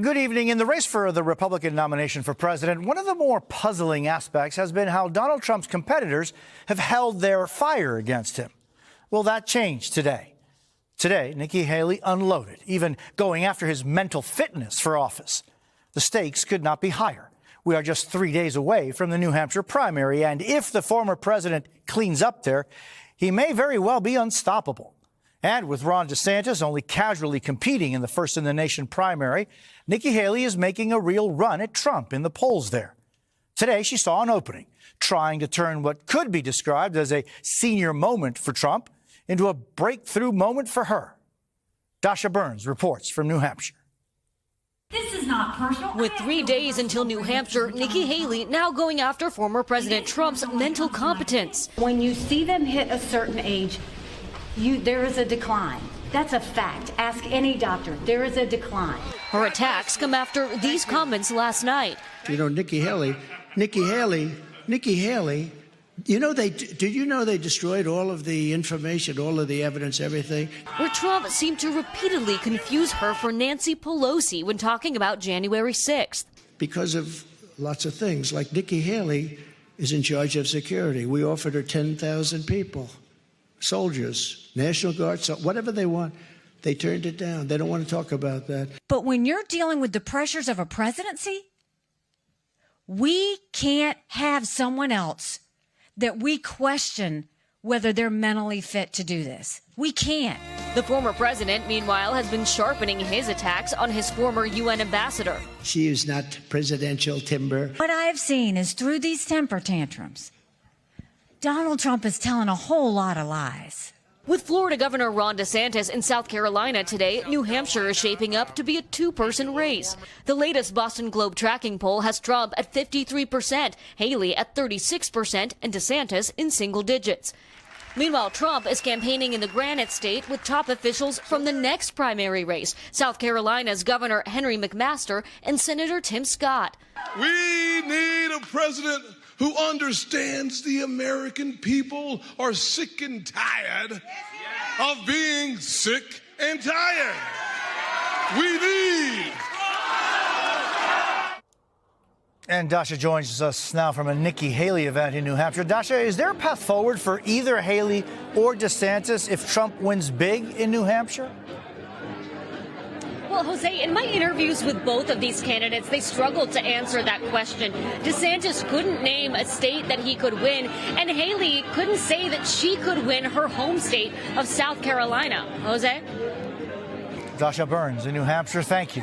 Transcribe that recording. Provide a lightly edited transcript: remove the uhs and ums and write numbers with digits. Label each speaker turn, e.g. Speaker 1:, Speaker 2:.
Speaker 1: Good evening. In the race for the Republican nomination for president, one of the more puzzling aspects has been how Donald Trump's competitors have held their fire against him. Well, that changed today. Today, Nikki Haley unloaded, even going after his mental fitness for office. The stakes could not be higher. We are just 3 days away from the New Hampshire primary, and if the former president cleans up there, he may very well be unstoppable. And with Ron DeSantis only casually competing in the first-in-the-nation primary, Nikki Haley is making a real run at Trump in the polls there. Today, she saw an opening, trying to turn what could be described as a senior moment for Trump into a breakthrough moment for her. Dasha Burns reports from New Hampshire.
Speaker 2: This is not personal.
Speaker 3: With 3 days until New Hampshire, Nikki Haley now going after former President Trump's mental competence.
Speaker 2: When you see them hit a certain age, there is a decline. That's a fact. Ask any doctor. There is a decline.
Speaker 3: Her attacks come after these comments last night.
Speaker 4: You know, Nikki Haley, you know, did you know they destroyed all of the information, all of the evidence, everything?
Speaker 3: Where Trump seemed to repeatedly confuse her for Nancy Pelosi when talking about January 6th.
Speaker 4: Because of lots of things, like Nikki Haley is in charge of security. We offered her 10,000 people, soldiers, National Guard, so whatever they want. They turned it down. They don't want to talk about that.
Speaker 5: But when you're dealing with the pressures of a presidency, we can't have someone else that we question whether they're mentally fit to do this. We can't.
Speaker 3: The former president, meanwhile, has been sharpening his attacks on his former UN ambassador.
Speaker 4: She is not presidential timber.
Speaker 5: What I have seen is through these temper tantrums, Donald Trump is telling a whole lot of lies.
Speaker 3: With Florida Governor Ron DeSantis in South Carolina today, New Hampshire is shaping up to be a two-person race. The latest Boston Globe tracking poll has Trump at 53%, Haley at 36%, and DeSantis in single digits. Meanwhile, Trump is campaigning in the Granite State with top officials from the next primary race, South Carolina's Governor Henry McMaster and Senator Tim Scott.
Speaker 6: We need a president who understands the American people are sick and tired of being sick and tired. We need.
Speaker 1: And Dasha joins us now from a Nikki Haley event in New Hampshire. Dasha, is there a path forward for either Haley or DeSantis if Trump wins big in New Hampshire?
Speaker 3: Well, Jose, in my interviews with both of these candidates, they struggled to answer that question. DeSantis couldn't name a state that he could win, and Haley couldn't say that she could win her home state of South Carolina. Jose?
Speaker 1: Dasha Burns in New Hampshire, thank you.